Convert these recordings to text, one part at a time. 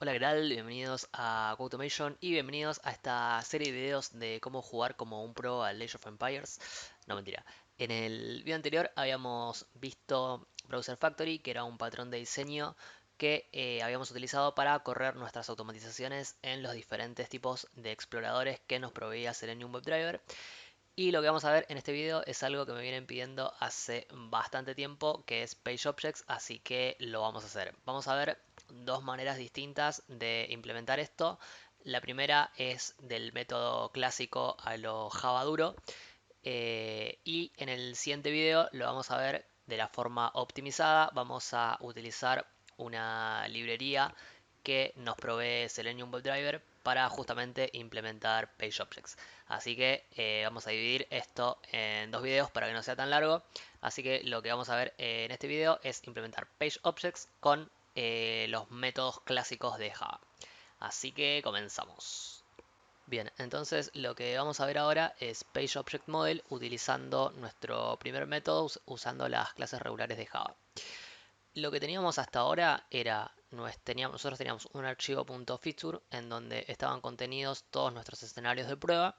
Hola, ¿qué tal? Bienvenidos a Automation y bienvenidos a esta serie de videos de cómo jugar como un pro al Age of Empires. No, mentira. En el video anterior habíamos visto Browser Factory, que era un patrón de diseño que habíamos utilizado para correr nuestras automatizaciones en los diferentes tipos de exploradores que nos proveía Selenium WebDriver. Y lo que vamos a ver en este video es algo que me vienen pidiendo hace bastante tiempo, que es PageObjects, así que lo vamos a hacer. Vamos a ver dos maneras distintas de implementar esto. La primera es del método clásico a lo Java duro, y en el siguiente video lo vamos a ver de la forma optimizada. Vamos a utilizar una librería que nos provee Selenium WebDriver para justamente implementar PageObjects. Así que vamos a dividir esto en dos videos para que no sea tan largo. Así que lo que vamos a ver en este video es implementar PageObjects con los métodos clásicos de Java. Así que comenzamos. Bien, entonces lo que vamos a ver ahora es PageObjectModel utilizando nuestro primer método usando las clases regulares de Java. Lo que teníamos hasta ahora era, nosotros teníamos un archivo .feature en donde estaban contenidos todos nuestros escenarios de prueba,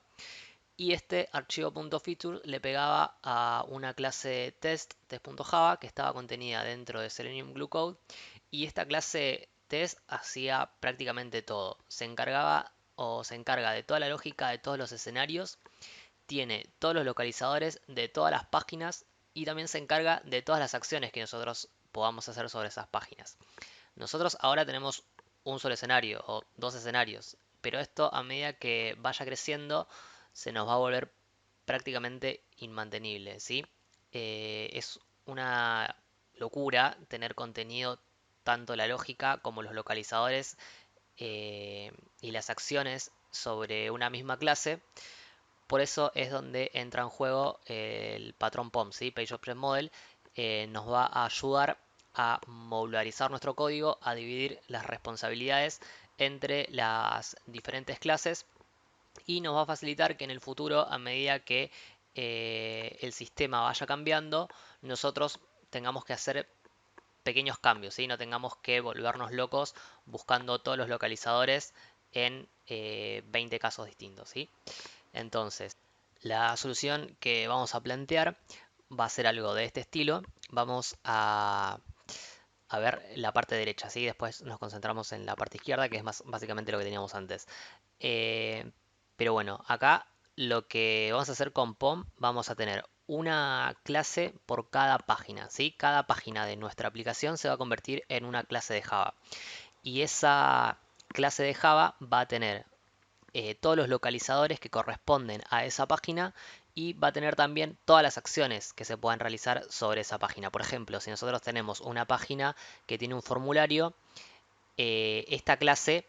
y este archivo .feature le pegaba a una clase test.java que estaba contenida dentro de Selenium Glue Code, y esta clase test hacía prácticamente todo. Se encargaba o se encarga de toda la lógica de todos los escenarios, tiene todos los localizadores de todas las páginas y también se encarga de todas las acciones que nosotros podamos hacer sobre esas páginas. Nosotros ahora tenemos un solo escenario o dos escenarios, pero esto a medida que vaya creciendo se nos va a volver prácticamente inmantenible, ¿sí? Es una locura tener contenido, tanto la lógica como los localizadores, y las acciones sobre una misma clase. Por eso es donde entra en juego el patrón POM, ¿sí? PageObjectModel. Nos va a ayudar a modularizar nuestro código, a dividir las responsabilidades entre las diferentes clases, y nos va a facilitar que en el futuro, a medida que el sistema vaya cambiando, nosotros tengamos que hacer pequeños cambios, ¿sí? No tengamos que volvernos locos buscando todos los localizadores en 20 casos distintos, ¿sí? Entonces, la solución que vamos a plantear va a ser algo de este estilo. Vamos a ver la parte derecha, ¿sí? Después nos concentramos en la parte izquierda, que es más básicamente lo que teníamos antes. Eh, pero bueno, acá lo que vamos a hacer con POM, vamos a tener una clase por cada página, ¿sí? Cada página de nuestra aplicación se va a convertir en una clase de Java. Y esa clase de Java va a tener todos los localizadores que corresponden a esa página, y va a tener también todas las acciones que se puedan realizar sobre esa página. Por ejemplo, si nosotros tenemos una página que tiene un formulario, esta clase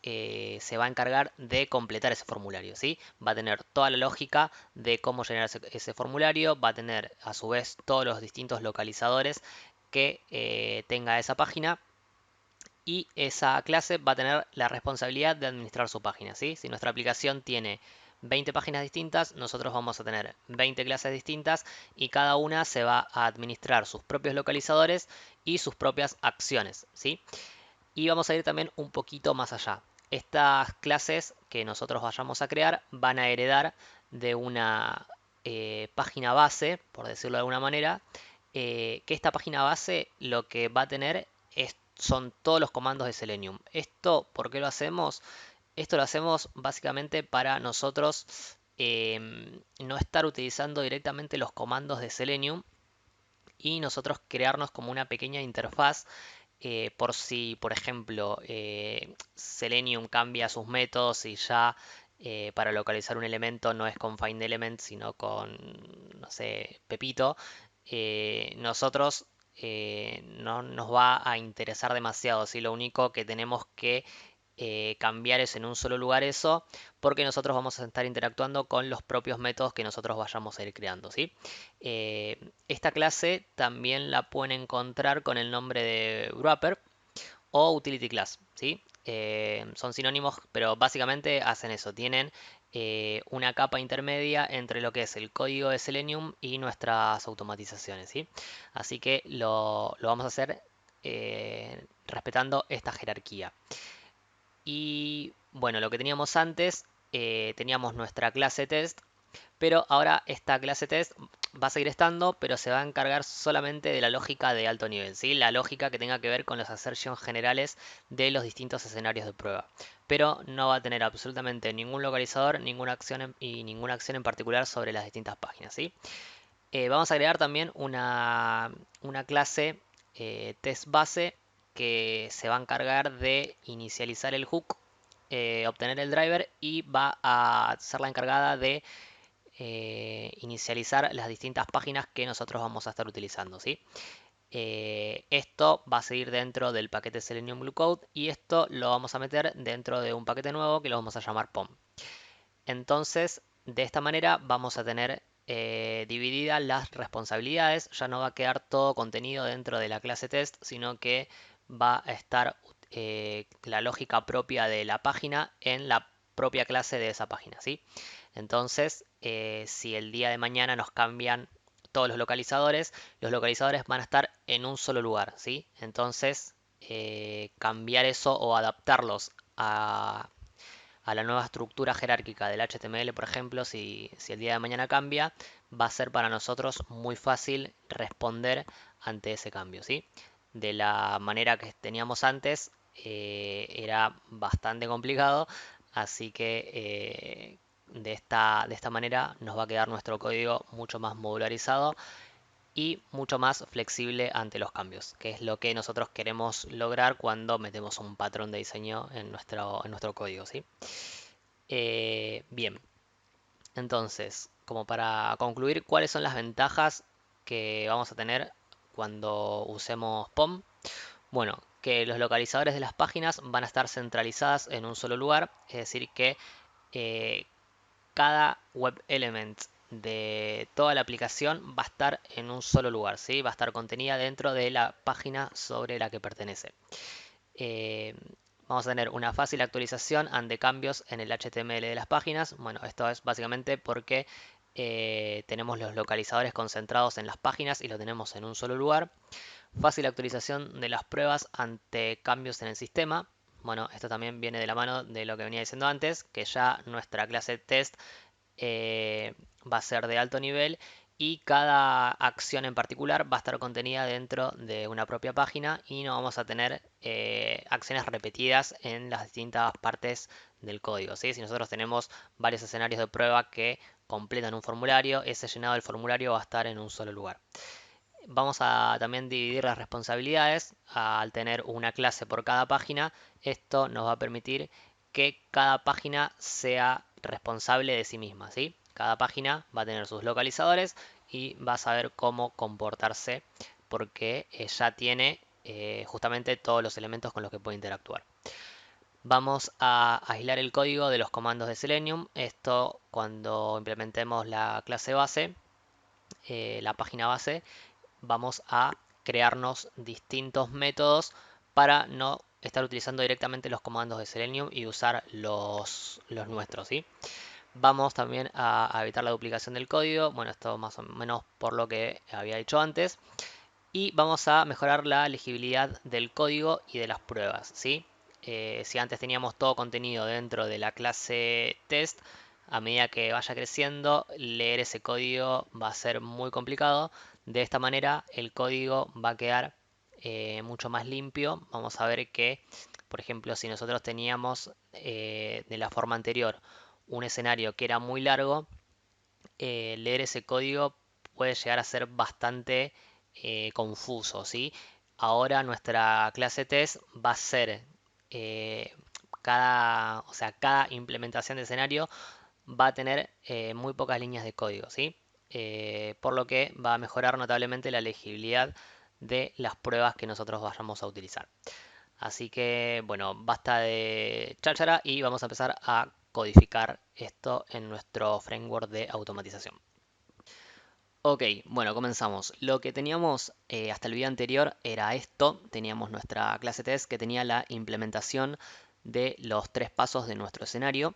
se va a encargar de completar ese formulario, ¿sí? Va a tener toda la lógica de cómo llenar ese formulario, va a tener a su vez todos los distintos localizadores que tenga esa página, y esa clase va a tener la responsabilidad de administrar su página, ¿sí? Si nuestra aplicación tiene 20 páginas distintas, nosotros vamos a tener 20 clases distintas, y cada una se va a administrar sus propios localizadores y sus propias acciones, ¿sí? Y vamos a ir también un poquito más allá. Estas clases que nosotros vayamos a crear van a heredar de una página base, por decirlo de alguna manera, que esta página base lo que va a tener son todos los comandos de Selenium. ¿Esto por qué lo hacemos? Esto lo hacemos básicamente para nosotros no estar utilizando directamente los comandos de Selenium, y nosotros crearnos como una pequeña interfaz, por si, por ejemplo, Selenium cambia sus métodos y ya para localizar un elemento no es con findElement, sino con, no sé, Pepito. Nosotros no nos va a interesar demasiado, ¿sí? Lo único que tenemos que cambiar es en un solo lugar eso, porque nosotros vamos a estar interactuando con los propios métodos que nosotros vayamos a ir creando, ¿sí? Esta clase también la pueden encontrar con el nombre de wrapper o utility class, ¿sí? Son sinónimos, pero básicamente hacen eso, tienen una capa intermedia entre lo que es el código de Selenium y nuestras automatizaciones, ¿sí? Así que lo vamos a hacer respetando esta jerarquía. Y bueno, lo que teníamos antes, teníamos nuestra clase test, pero ahora esta clase test va a seguir estando, pero se va a encargar solamente de la lógica de alto nivel, ¿sí? La lógica que tenga que ver con los assertions generales de los distintos escenarios de prueba. Pero no va a tener absolutamente ningún localizador, ninguna acción y ninguna acción en particular sobre las distintas páginas, ¿sí? Vamos a agregar también una clase test base que se va a encargar de inicializar el hook, obtener el driver y va a ser la encargada de inicializar las distintas páginas que nosotros vamos a estar utilizando, ¿sí? Esto va a seguir dentro del paquete Selenium Blue Code y esto lo vamos a meter dentro de un paquete nuevo que lo vamos a llamar POM. Entonces, de esta manera vamos a tener divididas las responsabilidades. Ya no va a quedar todo contenido dentro de la clase test, sino que va a estar la lógica propia de la página en la propia clase de esa página, ¿sí? Entonces, si el día de mañana nos cambian todos los localizadores van a estar en un solo lugar, ¿sí? Entonces, cambiar eso o adaptarlos a la nueva estructura jerárquica del HTML, por ejemplo, si el día de mañana cambia, va a ser para nosotros muy fácil responder ante ese cambio, ¿sí? De la manera que teníamos antes, era bastante complicado, así que de esta manera nos va a quedar nuestro código mucho más modularizado y mucho más flexible ante los cambios, que es lo que nosotros queremos lograr cuando metemos un patrón de diseño en nuestro código, ¿sí? Bien, entonces, como para concluir, ¿cuáles son las ventajas que vamos a tener cuando usemos POM? Bueno, que los localizadores de las páginas van a estar centralizadas en un solo lugar, es decir, que eh, cada web element de toda la aplicación va a estar en un solo lugar, ¿sí? Va a estar contenida dentro de la página sobre la que pertenece. Eh, Vamos a tener una fácil actualización ante cambios en el HTML de las páginas. Bueno, esto es básicamente porque tenemos los localizadores concentrados en las páginas y lo tenemos en un solo lugar. Fácil actualización de las pruebas ante cambios en el sistema. Bueno, esto también viene de la mano de lo que venía diciendo antes, que ya nuestra clase test va a ser de alto nivel y cada acción en particular va a estar contenida dentro de una propia página y no vamos a tener acciones repetidas en las distintas partes del código, ¿sí? Si nosotros tenemos varios escenarios de prueba que completan un formulario, ese llenado del formulario va a estar en un solo lugar. Vamos a también dividir las responsabilidades al tener una clase por cada página. Esto nos va a permitir que cada página sea responsable de sí misma, ¿sí? Cada página va a tener sus localizadores y va a saber cómo comportarse porque ya tiene justamente todos los elementos con los que puede interactuar. Vamos a aislar el código de los comandos de Selenium. Esto cuando implementemos la clase base, la página base, vamos a crearnos distintos métodos para no estar utilizando directamente los comandos de Selenium y usar los nuestros, ¿sí? Vamos también a evitar la duplicación del código, bueno, esto más o menos por lo que había dicho antes, y vamos a mejorar la legibilidad del código y de las pruebas, ¿sí? Si antes teníamos todo contenido dentro de la clase test, a medida que vaya creciendo, leer ese código va a ser muy complicado. De esta manera, el código va a quedar mucho más limpio. Vamos a ver que, por ejemplo, si nosotros teníamos de la forma anterior un escenario que era muy largo, leer ese código puede llegar a ser bastante confuso, ¿sí? Ahora nuestra clase test va a ser eh, o sea, cada implementación de escenario va a tener muy pocas líneas de código, ¿sí? Por lo que va a mejorar notablemente la legibilidad de las pruebas que nosotros vayamos a utilizar. Así que, bueno, basta de cháchara y vamos a empezar a codificar esto en nuestro framework de automatización. Ok, bueno, comenzamos. Lo que teníamos hasta el video anterior era esto. Teníamos nuestra clase test que tenía la implementación de los 3 pasos de nuestro escenario.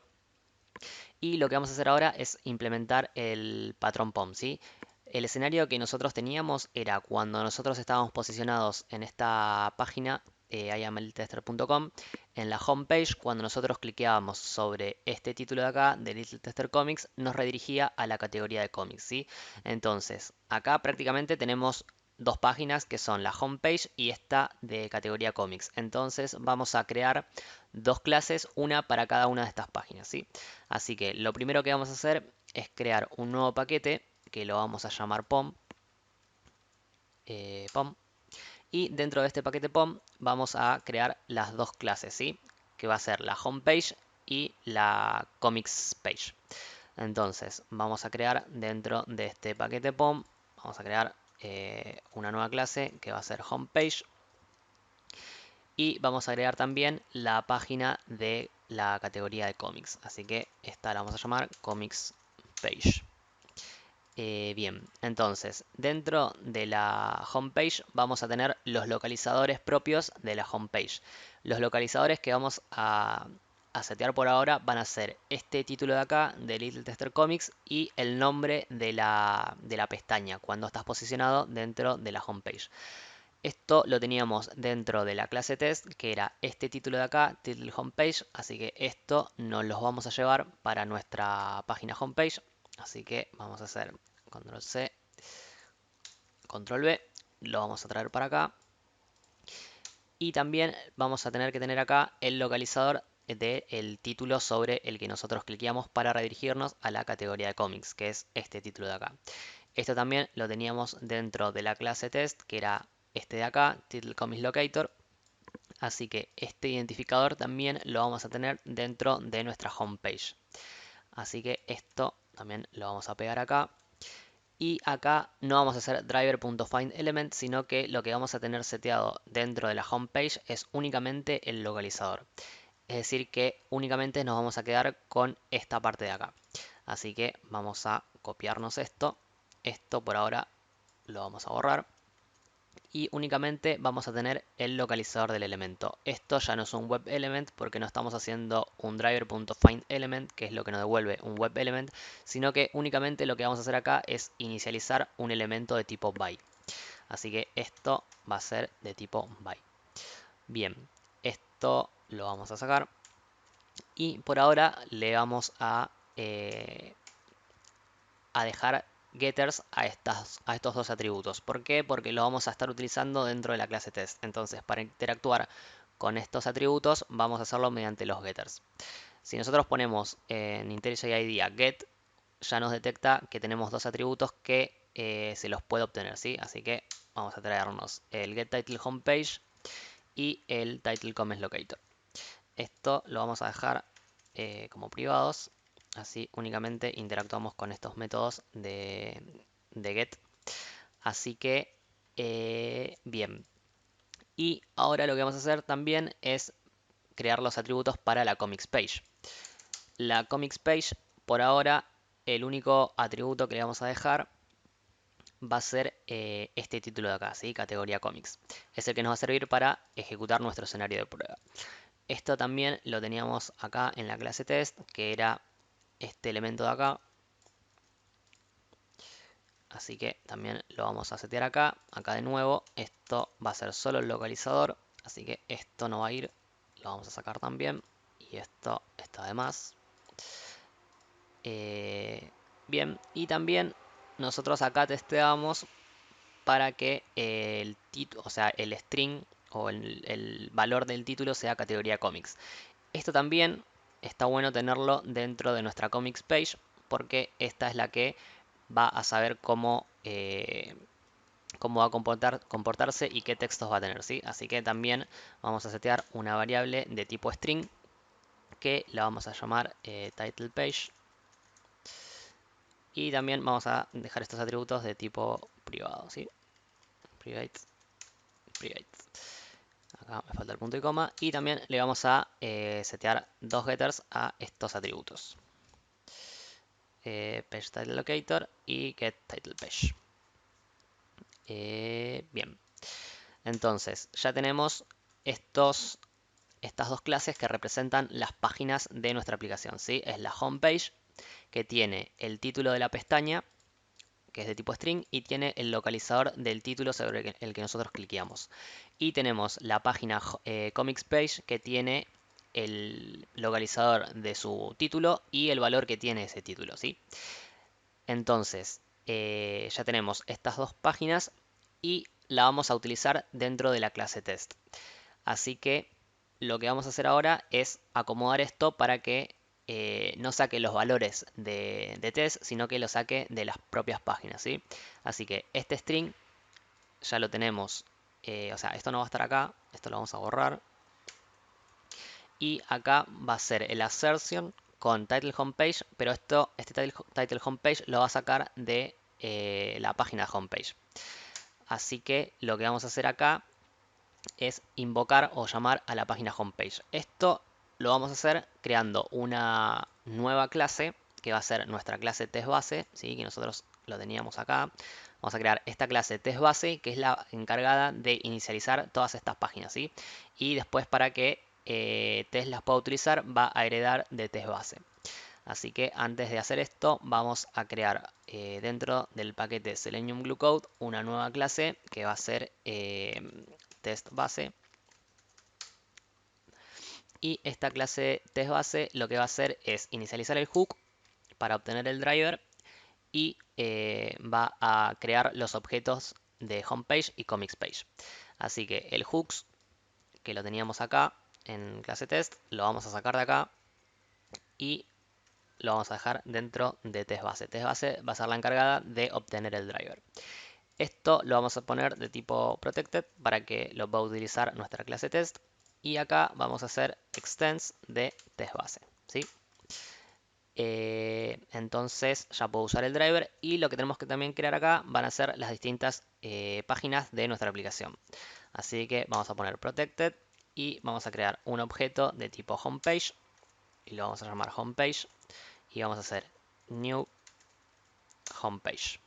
Y lo que vamos a hacer ahora es implementar el patrón POM, ¿sí? El escenario que nosotros teníamos era cuando nosotros estábamos posicionados en esta página, iamlittletester.com, en la homepage, cuando nosotros cliqueábamos sobre este título de acá, de Little Tester Comics, nos redirigía a la categoría de cómics, ¿sí? Entonces, acá prácticamente tenemos dos páginas que son la homepage y esta de categoría cómics. Entonces vamos a crear dos clases, una para cada una de estas páginas, ¿sí? Así que lo primero que vamos a hacer es crear un nuevo paquete que lo vamos a llamar POM. POM. Y dentro de este paquete POM vamos a crear las dos clases, ¿sí? Que va a ser la homepage y la comics page. Entonces vamos a crear dentro de este paquete POM, vamos a crear una nueva clase que va a ser homepage. Y vamos a agregar también la página de la categoría de cómics. Así que esta la vamos a llamar comics page. Bien, entonces dentro de la homepage vamos a tener los localizadores propios de la homepage. Los localizadores que vamos a setear por ahora van a ser este título de acá, de Little Tester Comics, y el nombre de la pestaña cuando estás posicionado dentro de la homepage. Esto lo teníamos dentro de la clase test, que era este título de acá, title homepage, así que esto nos lo vamos a llevar para nuestra página homepage. Así que vamos a hacer control C, control V, lo vamos a traer para acá. Y también vamos a tener que tener acá el localizador del título sobre el que nosotros cliqueamos para redirigirnos a la categoría de cómics, que es este título de acá. Esto también lo teníamos dentro de la clase test, que era este de acá, title comics locator. Así que este identificador también lo vamos a tener dentro de nuestra homepage. Así que esto también lo vamos a pegar acá. Y acá no vamos a hacer driver.findElement, sino que lo que vamos a tener seteado dentro de la homepage es únicamente el localizador. Es decir que únicamente nos vamos a quedar con esta parte de acá. Así que vamos a copiarnos esto. Esto por ahora lo vamos a borrar. Y únicamente vamos a tener el localizador del elemento. Esto ya no es un web element porque no estamos haciendo un driver.findElement, que es lo que nos devuelve un web element, sino que únicamente lo que vamos a hacer acá es inicializar un elemento de tipo by. Así que esto va a ser de tipo by. Bien, esto lo vamos a sacar y por ahora le vamos a dejar getters a estos dos atributos. ¿Por qué? Porque lo vamos a estar utilizando dentro de la clase test. Entonces, para interactuar con estos atributos, vamos a hacerlo mediante los getters. Si nosotros ponemos en IntelliJ IDEA get, ya nos detecta que tenemos dos atributos que se los puede obtener, ¿sí? Así que vamos a traernos el getTitleHomepage y el titleCommentsLocator. Esto lo vamos a dejar como privados. Así únicamente interactuamos con estos métodos de get. Así que, bien. Y ahora lo que vamos a hacer también es crear los atributos para la comics page. La comics page, por ahora, el único atributo que le vamos a dejar va a ser este título de acá, ¿sí? Categoría comics. Es el que nos va a servir para ejecutar nuestro escenario de prueba. Esto también lo teníamos acá en la clase test, que era este elemento de acá. Así que también lo vamos a setear acá. Acá de nuevo, esto va a ser solo el localizador. Así que esto no va a ir. Lo vamos a sacar también. Y esto está de más. Bien, y también nosotros acá testeamos para que el título, o sea, el string o el valor del título sea categoría comics. Esto también está bueno tenerlo dentro de nuestra comics page porque esta es la que va a saber cómo va a comportarse y qué textos va a tener, ¿sí? Así que también vamos a setear una variable de tipo string que la vamos a llamar title page. Y también vamos a dejar estos atributos de tipo privado, ¿sí? Private. Acá me falta el punto y coma. Y también le vamos a setear dos getters a estos atributos. Page title locator y get title page. Bien. Entonces, ya tenemos estas dos clases que representan las páginas de nuestra aplicación, ¿sí? Es la homepage, que tiene el título de la pestaña, que es de tipo string, y tiene el localizador del título sobre el que nosotros cliqueamos. Y tenemos la página comics page, que tiene el localizador de su título y el valor que tiene ese título, ¿sí? Entonces, ya tenemos estas dos páginas y la vamos a utilizar dentro de la clase test. Así que lo que vamos a hacer ahora es acomodar esto para que no saque los valores de test, sino que lo saque de las propias páginas, ¿sí? Así que este string ya lo tenemos, o sea, esto no va a estar acá, esto lo vamos a borrar. Y acá va a ser el assertion con title homepage, pero este title homepage lo va a sacar de la página homepage. Así que lo que vamos a hacer acá es invocar o llamar a la página homepage. Esto lo vamos a hacer creando una nueva clase que va a ser nuestra clase testBase, ¿sí? Que nosotros lo teníamos acá. Vamos a crear esta clase testBase, que es la encargada de inicializar todas estas páginas, ¿sí? Y después, para que test las pueda utilizar, va a heredar de testBase. Así que antes de hacer esto, vamos a crear dentro del paquete Selenium Glue Code una nueva clase que va a ser testBase. Y esta clase testBase lo que va a hacer es inicializar el hook para obtener el driver y va a crear los objetos de homepage y comics page. Así que el hooks, que lo teníamos acá en clase test, lo vamos a sacar de acá y lo vamos a dejar dentro de testBase. testBase va a ser la encargada de obtener el driver. Esto lo vamos a poner de tipo protected para que lo va a utilizar nuestra clase test. Y acá vamos a hacer extends de testBase, ¿sí? Entonces ya puedo usar el driver, y lo que tenemos que también crear acá van a ser las distintas páginas de nuestra aplicación. Así que vamos a poner protected y vamos a crear un objeto de tipo homepage y lo vamos a llamar homepage, y vamos a hacer new homepage.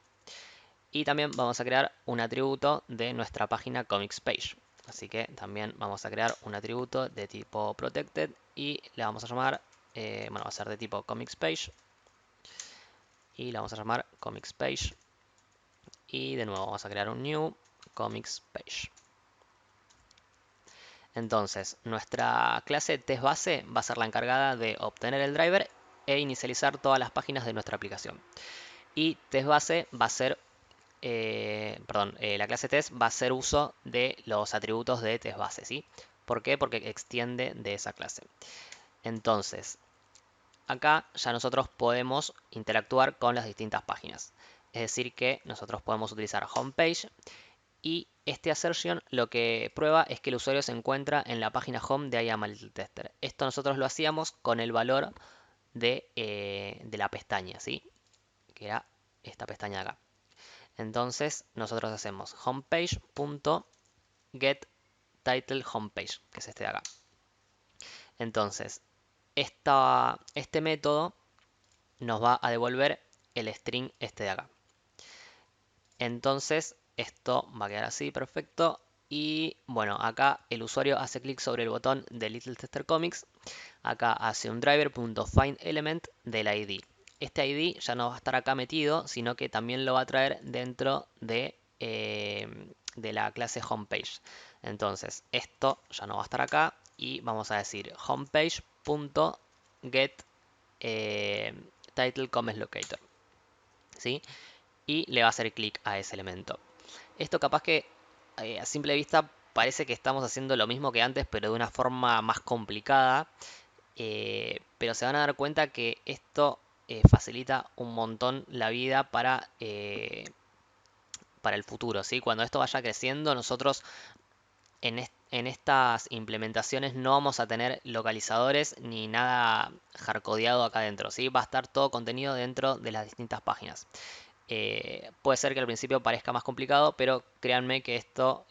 Y también vamos a crear un atributo de nuestra página comics page. Así que también vamos a crear un atributo de tipo protected y le vamos a llamar, bueno, va a ser de tipo comics page. Y le vamos a llamar comics page. Y de nuevo vamos a crear un new comics page. Entonces, nuestra clase testBase va a ser la encargada de obtener el driver e inicializar todas las páginas de nuestra aplicación. Y testBase va a ser la clase test va a hacer uso de los atributos de testBase, ¿sí? ¿Por qué? Porque extiende de esa clase. Entonces, acá ya nosotros podemos interactuar con las distintas páginas. Es decir, que nosotros podemos utilizar homepage, y este assertion lo que prueba es que el usuario se encuentra en la página home de I Am a Little Tester. Esto nosotros lo hacíamos con el valor de la pestaña, ¿sí? Que era esta pestaña de acá. Entonces nosotros hacemos homepage.getTitleHomepage, que es este de acá. Entonces, este método nos va a devolver el string este de acá. Entonces, esto va a quedar así, perfecto. Y bueno, acá el usuario hace clic sobre el botón de Little Tester Comics. Acá hace un driver.findElement del ID. Este ID ya no va a estar acá metido, sino que también lo va a traer dentro de la clase homepage. Entonces, esto ya no va a estar acá y vamos a decir homepage.get title comments locator, ¿sí? Y le va a hacer clic a ese elemento. Esto capaz que a simple vista parece que estamos haciendo lo mismo que antes, pero de una forma más complicada. Pero se van a dar cuenta que esto facilita un montón la vida para el futuro, ¿sí? Cuando esto vaya creciendo, nosotros en estas implementaciones no vamos a tener localizadores ni nada hardcodeado acá dentro, ¿sí? Va a estar todo contenido dentro de las distintas páginas. Puede ser que al principio parezca más complicado, pero créanme que esto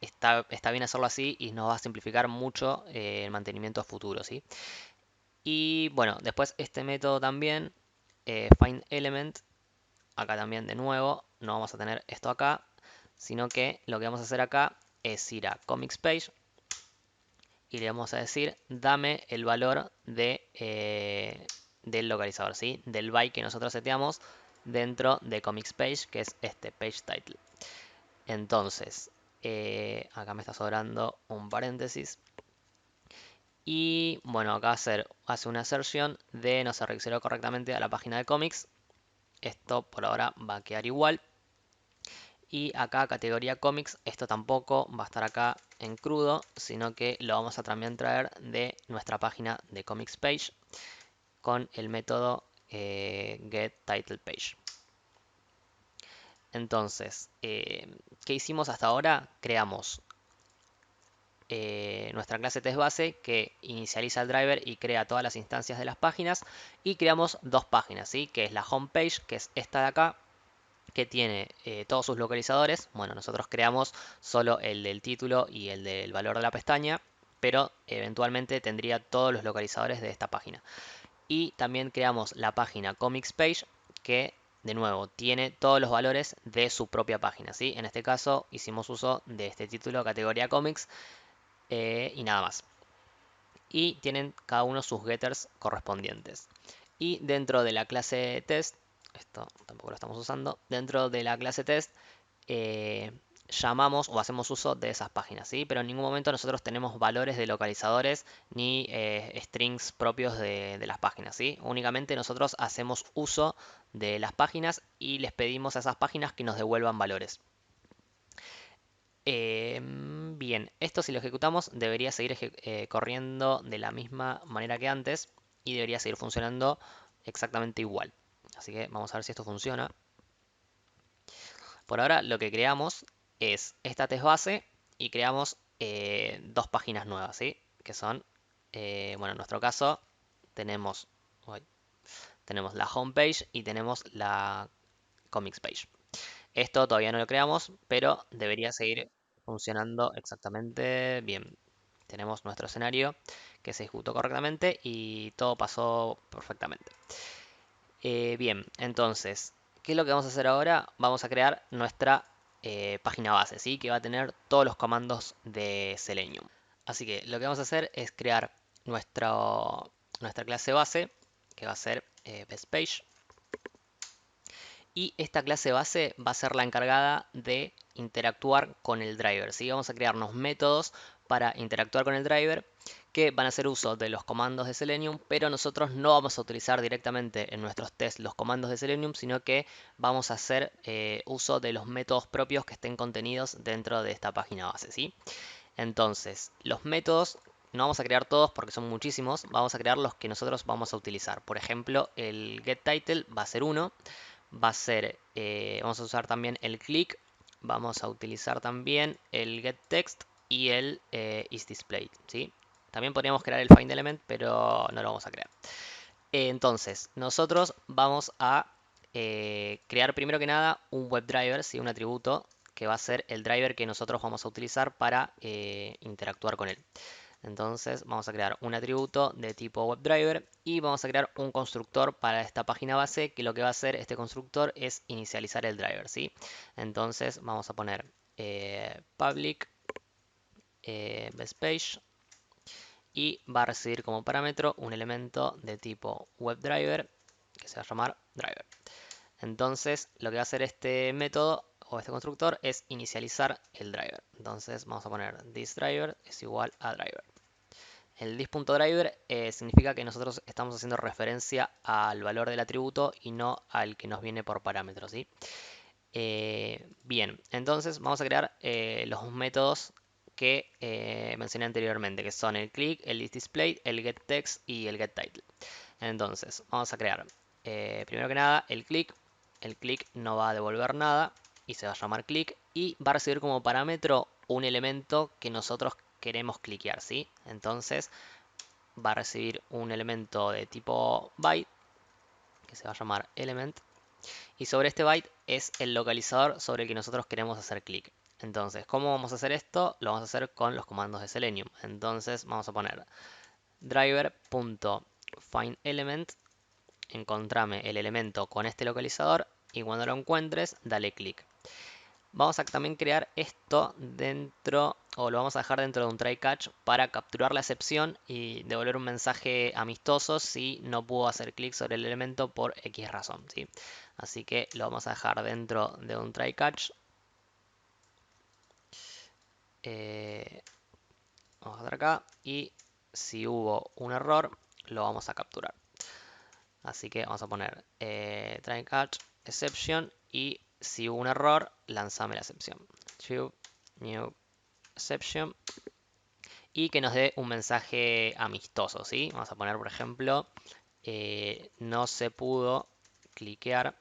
está bien hacerlo así y nos va a simplificar mucho el mantenimiento futuro, ¿sí? Y bueno, después este método también, findElement, acá también de nuevo, no vamos a tener esto acá, sino que lo que vamos a hacer acá es ir a comics page y le vamos a decir, dame el valor del localizador, ¿sí? Del byte que nosotros seteamos dentro de comics page, que es este page title. Entonces, acá me está sobrando un paréntesis. Y bueno, acá hace una assertion de no se registró correctamente a la página de cómics. Esto por ahora va a quedar igual. Y acá categoría comics, esto tampoco va a estar acá en crudo, sino que lo vamos a también traer de nuestra página de comics page con el método getTitlePage. Entonces, ¿qué hicimos hasta ahora? Creamos nuestra clase test base que inicializa el driver y crea todas las instancias de las páginas, y creamos dos páginas, ¿sí? Que es la homepage, que es esta de acá, que tiene todos sus localizadores. Bueno, nosotros creamos solo el del título y el del valor de la pestaña, pero eventualmente tendría todos los localizadores de esta página. Y también creamos la página Comics Page, que de nuevo tiene todos los valores de su propia página, ¿sí? En este caso hicimos uso de este título categoría Comics y nada más. Y tienen cada uno sus getters correspondientes. Y dentro de la clase test, esto tampoco lo estamos usando, dentro de la clase test llamamos o hacemos uso de esas páginas, ¿sí? Pero en ningún momento nosotros tenemos valores de localizadores ni strings propios de las páginas, ¿sí? Únicamente nosotros hacemos uso de las páginas y les pedimos a esas páginas que nos devuelvan valores. Bien, esto si lo ejecutamos debería seguir corriendo de la misma manera que antes y debería seguir funcionando exactamente igual. Así que vamos a ver si esto funciona. Por ahora lo que creamos es esta test base y creamos dos páginas nuevas, ¿sí? Que son, bueno, en nuestro caso tenemos, tenemos la homepage y tenemos la comics page. Esto todavía no lo creamos, pero debería seguir funcionando exactamente bien. Tenemos nuestro escenario que se ejecutó correctamente y todo pasó perfectamente. Bien, entonces, ¿qué es lo que vamos a hacer ahora? Vamos a crear nuestra página base, ¿sí? Que va a tener todos los comandos de Selenium. Así que lo que vamos a hacer es crear nuestra clase base, que va a ser BestPage. Y esta clase base va a ser la encargada de interactuar con el driver, ¿sí? Vamos a crearnos métodos para interactuar con el driver que van a hacer uso de los comandos de Selenium, pero nosotros no vamos a utilizar directamente en nuestros tests los comandos de Selenium, sino que vamos a hacer uso de los métodos propios que estén contenidos dentro de esta página base, ¿sí? Entonces, los métodos no vamos a crear todos porque son muchísimos, vamos a crear los que nosotros vamos a utilizar. Por ejemplo, el getTitle va a ser uno. Va a ser, vamos a usar también el click, vamos a utilizar también el getText y el isDisplayed, ¿sí? También podríamos crear el findElement, pero no lo vamos a crear. Entonces, nosotros vamos a crear primero que nada un WebDriver, ¿sí? Un atributo que va a ser el driver que nosotros vamos a utilizar para interactuar con él. Entonces vamos a crear un atributo de tipo WebDriver y vamos a crear un constructor para esta página base que lo que va a hacer este constructor es inicializar el driver, ¿sí? Entonces vamos a poner public bestPage y va a recibir como parámetro un elemento de tipo WebDriver que se va a llamar driver. Entonces lo que va a hacer este método o este constructor es inicializar el driver. Entonces vamos a poner thisDriver es igual a driver. El this.driver significa que nosotros estamos haciendo referencia al valor del atributo y no al que nos viene por parámetro, ¿sí? Bien, entonces vamos a crear los métodos que mencioné anteriormente, que son el click, el isDisplayed, el getText y el getTitle. Entonces, vamos a crear primero que nada el click. El click no va a devolver nada y se va a llamar click y va a recibir como parámetro un elemento que nosotros queremos cliquear, ¿sí? Entonces va a recibir un elemento de tipo byte que se va a llamar element y sobre este byte es el localizador sobre el que nosotros queremos hacer clic. Entonces, ¿cómo vamos a hacer esto? Lo vamos a hacer con los comandos de Selenium. Entonces vamos a poner driver.findElement, encontrame el elemento con este localizador y cuando lo encuentres dale clic. Vamos a también crear esto dentro, o lo vamos a dejar dentro de un try catch para capturar la excepción y devolver un mensaje amistoso si no pudo hacer clic sobre el elemento por X razón, ¿sí? Así que lo vamos a dejar dentro de un try catch. Vamos a hacer acá y si hubo un error lo vamos a capturar. Así que vamos a poner try catch exception y si hubo un error, lanzame la excepción. True new exception y que nos dé un mensaje amistoso, ¿sí? Vamos a poner, por ejemplo, no se pudo cliquear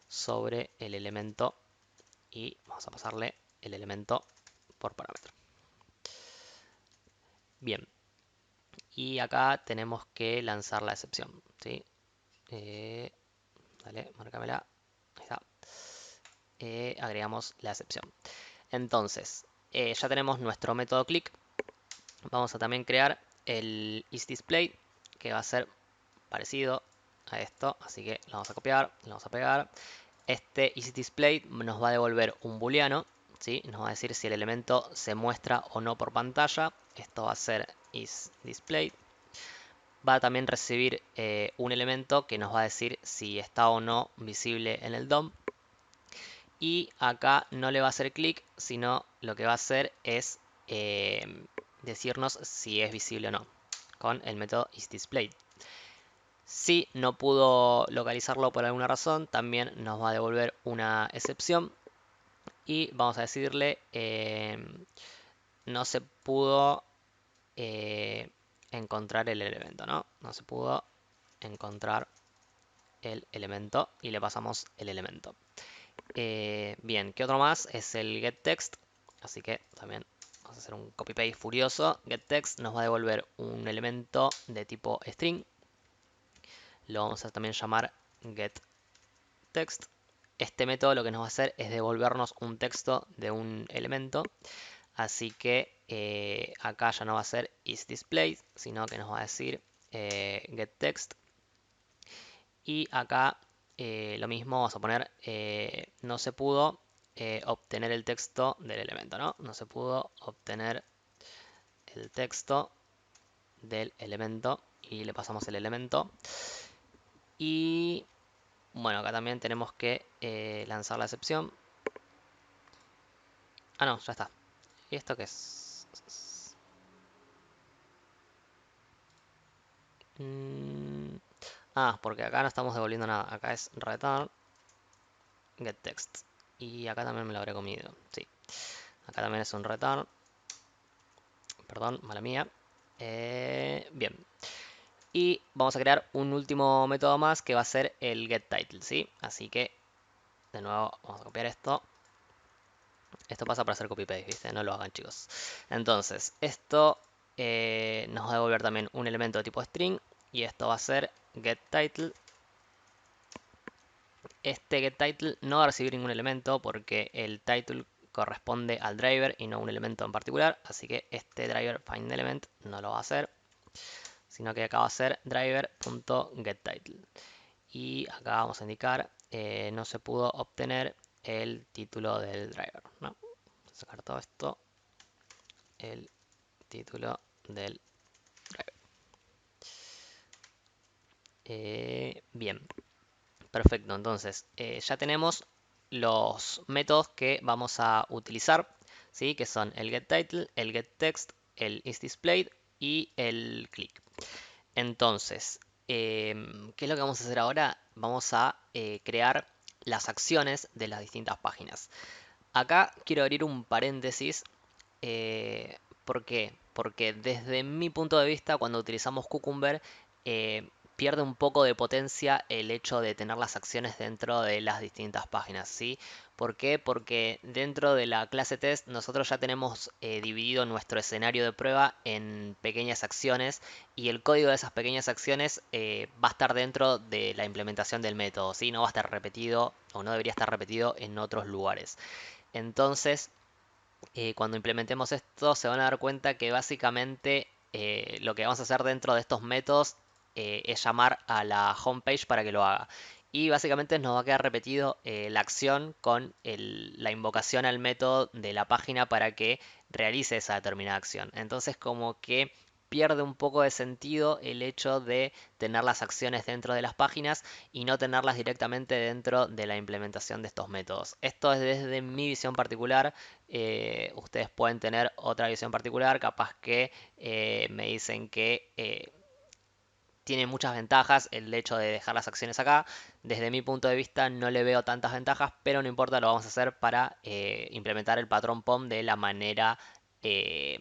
sobre el elemento y vamos a pasarle el elemento por parámetro. Bien, y acá tenemos que lanzar la excepción, ¿sí? Dale, márcamela. Ahí está. Agregamos la excepción. Entonces, ya tenemos nuestro método click. Vamos a también crear el isDisplay, que va a ser parecido a esto. Así que lo vamos a copiar, lo vamos a pegar. Este isDisplay nos va a devolver un booleano, ¿sí? Nos va a decir si el elemento se muestra o no por pantalla. Esto va a ser isDisplay. Va a también recibir un elemento que nos va a decir si está o no visible en el DOM. Y acá no le va a hacer clic, sino lo que va a hacer es decirnos si es visible o no con el método isDisplay. Si no pudo localizarlo por alguna razón, también nos va a devolver una excepción y vamos a decirle no se pudo encontrar el elemento, ¿no? No se pudo encontrar el elemento y le pasamos el elemento. Bien, ¿qué otro más? Es el getText, así que también vamos a hacer un copy-paste furioso. GetText nos va a devolver un elemento de tipo string. Lo vamos a también llamar getText. Este método lo que nos va a hacer es devolvernos un texto de un elemento. Así que acá ya no va a ser isDisplay, sino que nos va a decir getText. Y acá lo mismo, vamos a poner no se pudo obtener el texto del elemento, ¿no? No se pudo obtener el texto del elemento y le pasamos el elemento. Y bueno, acá también tenemos que lanzar la excepción. Ah, no, ya está. ¿Y esto qué es? Porque acá no estamos devolviendo nada. Acá es return getText. Y acá también me lo habré comido. Sí. Acá también es un return. Perdón, mala mía. Bien. Y vamos a crear un último método más que va a ser el getTitle, ¿sí? Así que, de nuevo, vamos a copiar esto. Esto pasa para hacer copy-paste, ¿viste? No lo hagan, chicos. Entonces, esto nos va a devolver también un elemento de tipo string. Y esto va a ser getTitle. Este getTitle no va a recibir ningún elemento porque el title corresponde al driver y no a un elemento en particular. Así que este driver findElement no lo va a hacer, sino que acá va a ser driver.getTitle. Y acá vamos a indicar no se pudo obtener el título del driver, ¿no? Vamos a sacar todo esto, el título del driver. Bien, perfecto. Entonces ya tenemos los métodos que vamos a utilizar, ¿sí? Que son el getTitle, el getText, el isDisplayed y el click. Entonces, ¿qué es lo que vamos a hacer ahora? Vamos a crear las acciones de las distintas páginas. Acá quiero abrir un paréntesis. ¿Por qué? Porque desde mi punto de vista, cuando utilizamos Cucumber, pierde un poco de potencia el hecho de tener las acciones dentro de las distintas páginas, ¿sí? ¿Por qué? Porque dentro de la clase test nosotros ya tenemos dividido nuestro escenario de prueba en pequeñas acciones y el código de esas pequeñas acciones va a estar dentro de la implementación del método, ¿sí? No va a estar repetido o no debería estar repetido en otros lugares. Entonces, cuando implementemos esto se van a dar cuenta que básicamente lo que vamos a hacer dentro de estos métodos es llamar a la homepage para que lo haga. Y básicamente nos va a quedar repetido la acción con la invocación al método de la página para que realice esa determinada acción. Entonces como que pierde un poco de sentido el hecho de tener las acciones dentro de las páginas y no tenerlas directamente dentro de la implementación de estos métodos. Esto es desde mi visión particular. Ustedes pueden tener otra visión particular, capaz que me dicen que tiene muchas ventajas el hecho de dejar las acciones acá. Desde mi punto de vista no le veo tantas ventajas, pero no importa, lo vamos a hacer para implementar el patrón POM de la manera eh,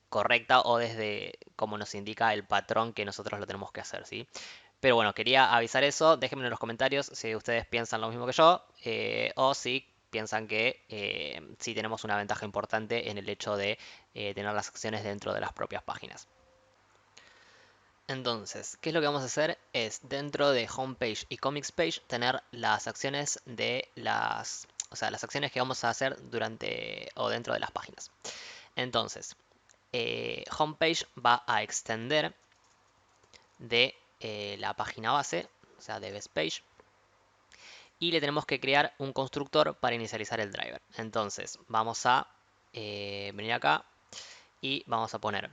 correcta o desde como nos indica el patrón que nosotros lo tenemos que hacer, ¿sí? Pero bueno, quería avisar eso. Déjenme en los comentarios si ustedes piensan lo mismo que yo o si piensan que sí tenemos una ventaja importante en el hecho de tener las acciones dentro de las propias páginas. Entonces, ¿qué es lo que vamos a hacer? Es dentro de Homepage y Comics Page tener las acciones de o sea, las acciones que vamos a hacer durante o dentro de las páginas. Entonces, Homepage va a extender de la página base, o sea, de Best Page, y le tenemos que crear un constructor para inicializar el driver. Entonces, vamos a venir acá y vamos a poner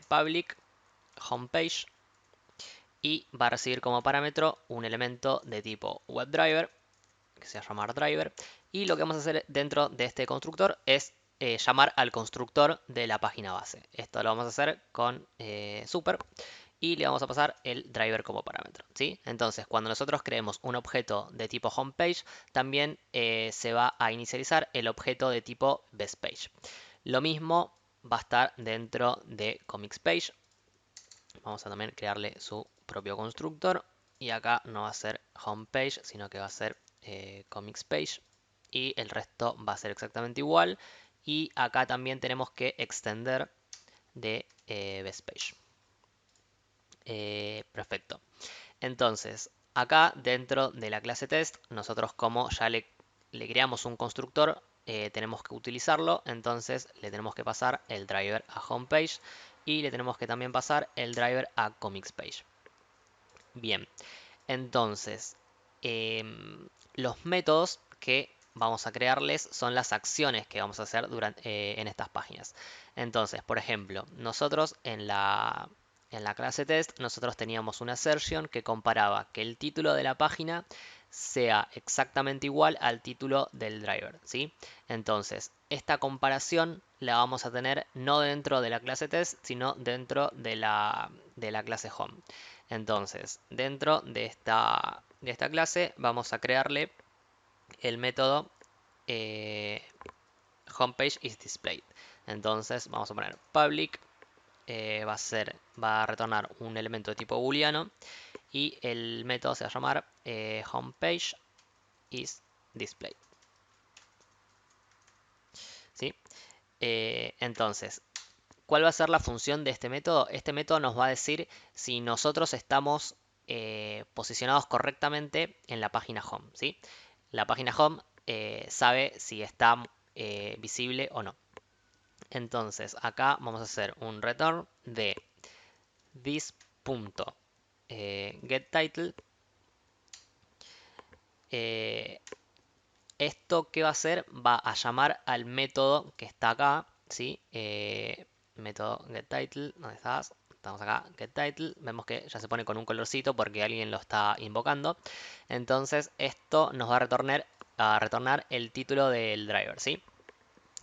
public homepage y va a recibir como parámetro un elemento de tipo WebDriver, que se va a llamar driver, y lo que vamos a hacer dentro de este constructor es llamar al constructor de la página base. Esto lo vamos a hacer con super y le vamos a pasar el driver como parámetro, ¿sí? Entonces, cuando nosotros creemos un objeto de tipo homepage, también se va a inicializar el objeto de tipo bestPage. Lo mismo va a estar dentro de comics page. Vamos a también crearle su propio constructor y acá no va a ser homepage, sino que va a ser comics page y el resto va a ser exactamente igual. Y acá también tenemos que extender de best page. Perfecto. Entonces, acá dentro de la clase test, nosotros como ya le creamos un constructor, tenemos que utilizarlo, entonces le tenemos que pasar el driver a homepage y le tenemos que también pasar el driver a comics page. Bien, entonces los métodos que vamos a crearles son las acciones que vamos a hacer en estas páginas. Entonces, por ejemplo, nosotros en la clase test, nosotros teníamos una assertion que comparaba que el título de la página sea exactamente igual al título del driver, ¿sí? Entonces, esta comparación la vamos a tener no dentro de la clase test, sino dentro de la clase home. Entonces, dentro de esta clase vamos a crearle el método homepage is displayed. Entonces, vamos a poner public, va a retornar un elemento de tipo booleano y el método se va a llamar homepage is displayed. ¿Sí? Entonces, ¿cuál va a ser la función de este método? Este método nos va a decir si nosotros estamos posicionados correctamente en la página home, ¿sí? La página home sabe si está visible o no. Entonces, acá vamos a hacer un return de this.getTitle. Esto que va a hacer va a llamar al método que está acá, ¿sí? Método getTitle, ¿dónde estás? Estamos acá, getTitle, vemos que ya se pone con un colorcito porque alguien lo está invocando. Entonces esto nos va a retornar el título del driver, ¿sí?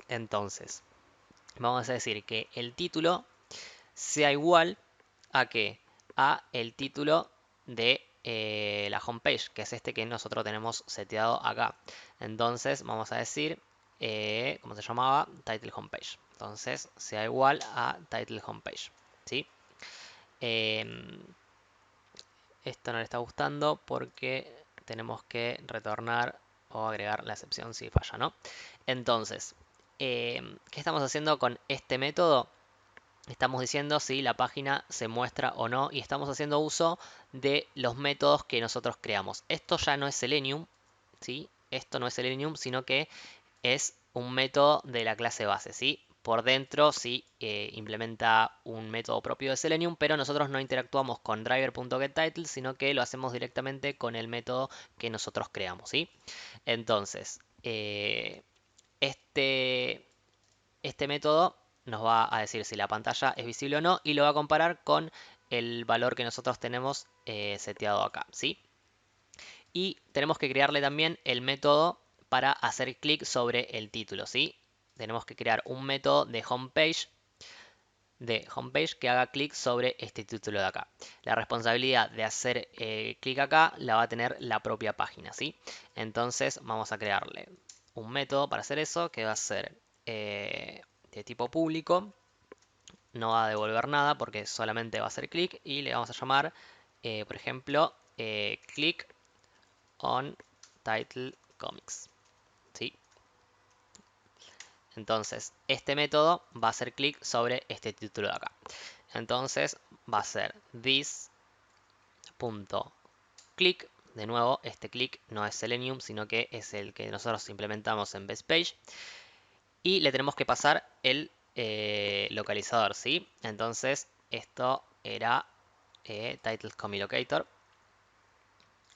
Entonces, vamos a decir que el título sea igual a ¿qué? A el título de la homepage, que es este que nosotros tenemos seteado acá. Entonces vamos a decir, ¿cómo se llamaba? Title homepage. Entonces sea igual a title homepage, ¿sí? Esto no le está gustando porque tenemos que retornar o agregar la excepción si falla, ¿no? Entonces, ¿qué estamos haciendo con este método? Estamos diciendo si la página se muestra o no y estamos haciendo uso de los métodos que nosotros creamos. Esto ya no es Selenium, ¿sí? Esto no es Selenium, sino que es un método de la clase base, ¿sí? Por dentro sí implementa un método propio de Selenium, pero nosotros no interactuamos con driver.getTitle, sino que lo hacemos directamente con el método que nosotros creamos, ¿sí? Entonces, este método nos va a decir si la pantalla es visible o no y lo va a comparar con el valor que nosotros tenemos seteado acá, ¿sí? Y tenemos que crearle también el método para hacer clic sobre el título, ¿sí? Tenemos que crear un método de homepage que haga clic sobre este título de acá. La responsabilidad de hacer clic acá la va a tener la propia página, ¿sí? Entonces vamos a crearle un método para hacer eso que va a ser de tipo público. No va a devolver nada porque solamente va a hacer clic y le vamos a llamar, por ejemplo, click on title comics, ¿sí? Entonces, este método va a hacer clic sobre este título de acá. Entonces, va a ser this.click. De nuevo, este click no es Selenium, sino que es el que nosotros implementamos en Best Page. Y le tenemos que pasar el localizador, ¿sí? Entonces, esto era title commit locator.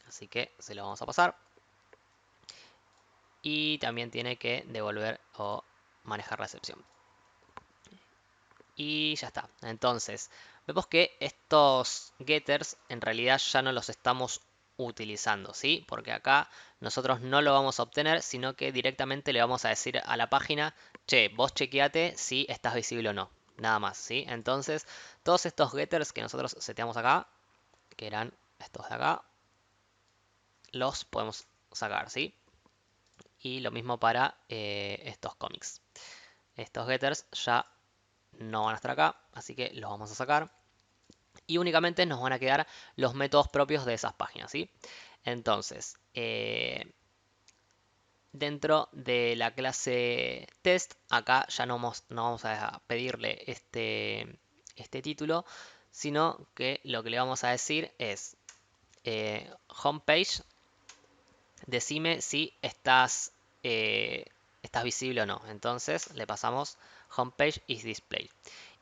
Así que se lo vamos a pasar. Y también tiene que devolver o manejar la excepción. Y ya está. Entonces, vemos que estos getters en realidad ya no los estamos utilizando, ¿sí? Porque acá nosotros no lo vamos a obtener, sino que directamente le vamos a decir a la página, che, vos chequeate si estás visible o no. Nada más, ¿sí? Entonces, todos estos getters que nosotros seteamos acá, que eran estos de acá, los podemos sacar, ¿sí? Y lo mismo para estos cómics. Estos getters ya no van a estar acá, así que los vamos a sacar. Y únicamente nos van a quedar los métodos propios de esas páginas, ¿sí? Entonces, dentro de la clase test, acá ya no vamos a pedirle este título, sino que lo que le vamos a decir es homepage, decime si estás visible o no. Entonces le pasamos homepage is display.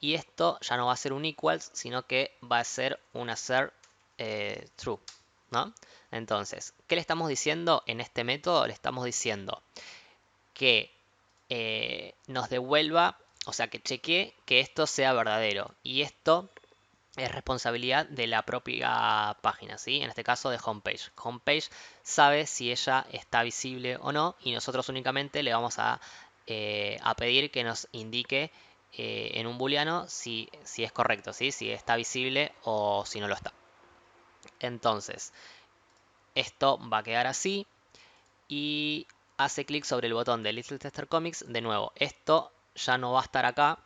Y esto ya no va a ser un equals, sino que va a ser un hacer true, ¿no? Entonces, ¿qué le estamos diciendo en este método? Le estamos diciendo que nos devuelva, o sea, que chequee que esto sea verdadero. Y esto es responsabilidad de la propia página, ¿sí? En este caso de homepage. Homepage sabe si ella está visible o no y nosotros únicamente le vamos a pedir que nos indique en un booleano si es correcto, ¿sí? Si está visible o si no lo está. Entonces, esto va a quedar así y hace clic sobre el botón de Little Tester Comics. De nuevo, esto ya no va a estar acá,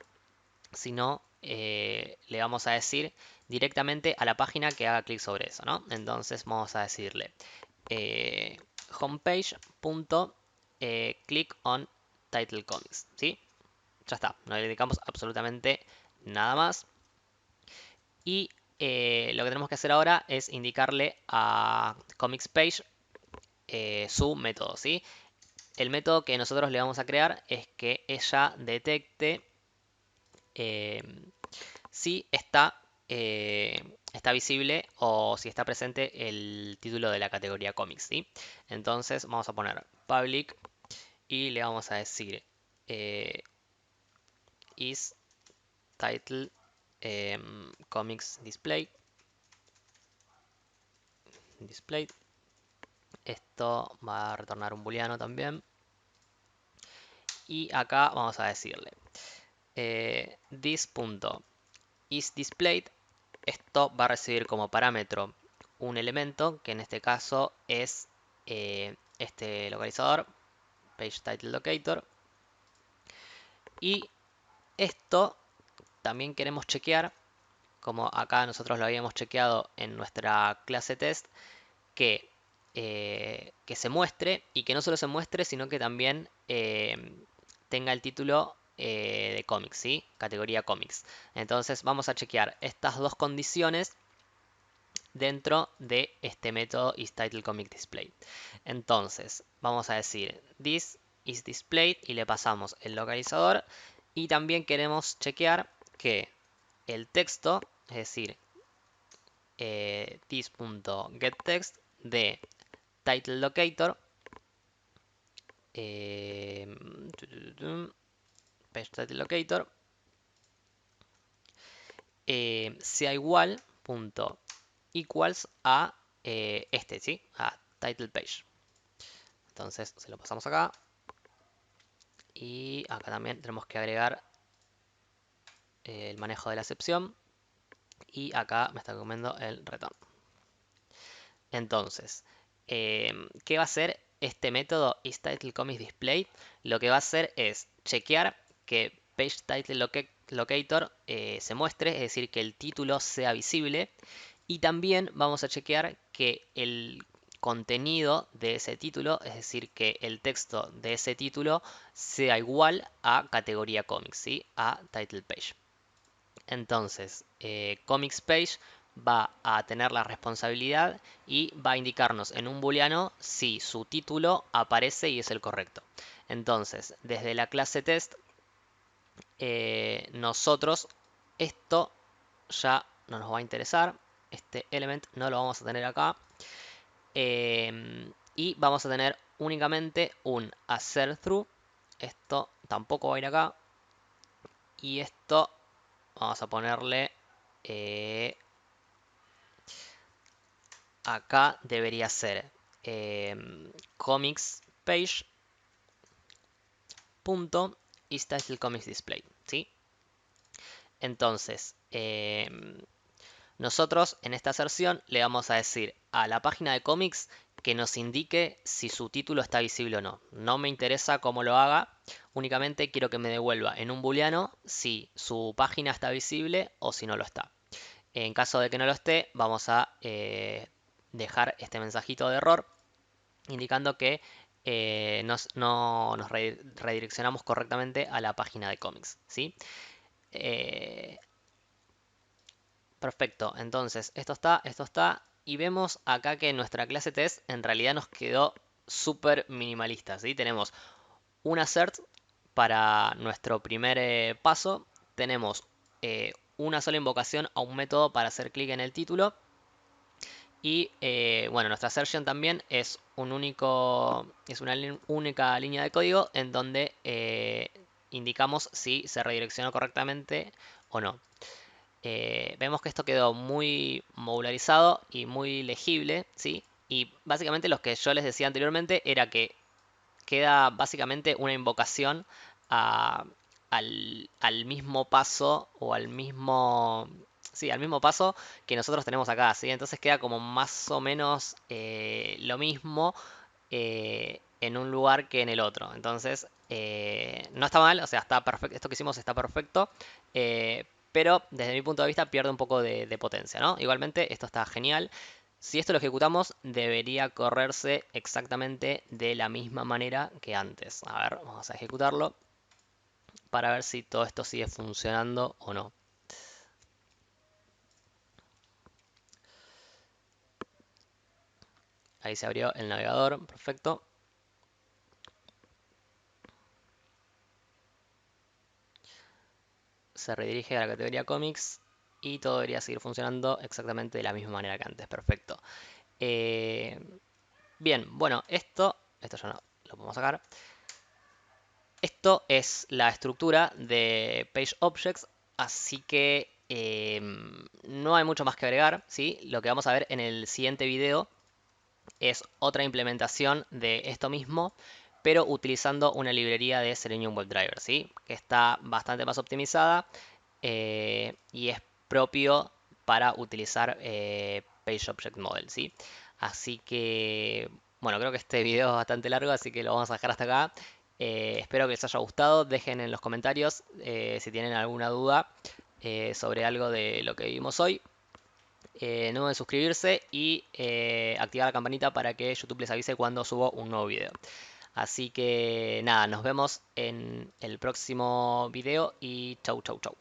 sino le vamos a decir directamente a la página que haga clic sobre eso, ¿no? Entonces vamos a decirle homepage.click on title comics, ¿sí? Ya está, no le dedicamos absolutamente nada más. Y lo que tenemos que hacer ahora es indicarle a comics page su método, ¿sí? El método que nosotros le vamos a crear es que ella detecte si está visible o si está presente el título de la categoría comics, ¿sí? Entonces vamos a poner public y le vamos a decir is title comics display. Esto va a retornar un booleano también. Y acá vamos a decirle this.isDisplayed. Esto va a recibir como parámetro un elemento que en este caso es este localizador, page title locator. Y esto también queremos chequear, como acá nosotros lo habíamos chequeado en nuestra clase test, que se muestre y que no solo se muestre, sino que también tenga el título de cómics, ¿sí? Categoría cómics. Entonces vamos a chequear estas dos condiciones dentro de este método isTitleComicDisplay. Entonces vamos a decir this is displayed y le pasamos el localizador y también queremos chequear que el texto, es decir, this.getText de title locator page title locator sea igual, punto equals a ¿sí? A title page. Entonces se lo pasamos acá. Y acá también tenemos que agregar el manejo de la excepción. Y acá me está comiendo el return. Entonces, ¿qué va a hacer este método isTitleComicsDisplay? Lo que va a hacer es chequear que PageTitleLocator se muestre, es decir, que el título sea visible. Y también vamos a chequear que el contenido de ese título, es decir, que el texto de ese título sea igual a categoría comics, ¿sí? A title page. Entonces, comics page va a tener la responsabilidad y va a indicarnos en un booleano si su título aparece y es el correcto. Entonces, desde la clase test, nosotros esto ya no nos va a interesar. Este element no lo vamos a tener acá. Y vamos a tener únicamente un assert through. Esto tampoco va a ir acá. Y esto vamos a ponerle acá debería ser comics page punto isTitleComicsDisplay, ¿sí? Entonces, nosotros en esta aserción le vamos a decir a la página de cómics que nos indique si su título está visible o no. No me interesa cómo lo haga, únicamente quiero que me devuelva en un booleano si su página está visible o si no lo está. En caso de que no lo esté, vamos a dejar este mensajito de error indicando que no nos redireccionamos correctamente a la página de cómics, ¿sí? Perfecto, entonces esto está, y vemos acá que nuestra clase test en realidad nos quedó súper minimalista, ¿sí? Tenemos un assert para nuestro primer paso, tenemos una sola invocación a un método para hacer clic en el título, y bueno, nuestra assertion también es una única línea de código en donde indicamos si se redireccionó correctamente o no. Vemos que esto quedó muy modularizado y muy legible, ¿sí? Y básicamente lo que yo les decía anteriormente era que queda básicamente una invocación al mismo paso o al mismo... Sí, al mismo paso que nosotros tenemos acá, ¿sí? Entonces queda como más o menos lo mismo en un lugar que en el otro. Entonces, no está mal, o sea, está perfecto. Esto que hicimos está perfecto. Pero desde mi punto de vista pierde un poco de potencia, ¿no? Igualmente, esto está genial. Si esto lo ejecutamos, debería correrse exactamente de la misma manera que antes. A ver, vamos a ejecutarlo para ver si todo esto sigue funcionando o no. Ahí se abrió el navegador, perfecto. Se redirige a la categoría Comics y todo debería seguir funcionando exactamente de la misma manera que antes, perfecto. Bien, bueno, esto ya no lo podemos sacar. Esto es la estructura de PageObjects, así que no hay mucho más que agregar, ¿sí? Lo que vamos a ver en el siguiente video es otra implementación de esto mismo, pero utilizando una librería de Selenium WebDriver, ¿sí? Que está bastante más optimizada y es propio para utilizar PageObjectModel, ¿sí? Así que, bueno, creo que este video es bastante largo, así que lo vamos a dejar hasta acá. Espero que les haya gustado. Dejen en los comentarios si tienen alguna duda sobre algo de lo que vimos hoy. No olviden suscribirse y activar la campanita para que YouTube les avise cuando subo un nuevo video. Así que nada, nos vemos en el próximo video y chau chau chau.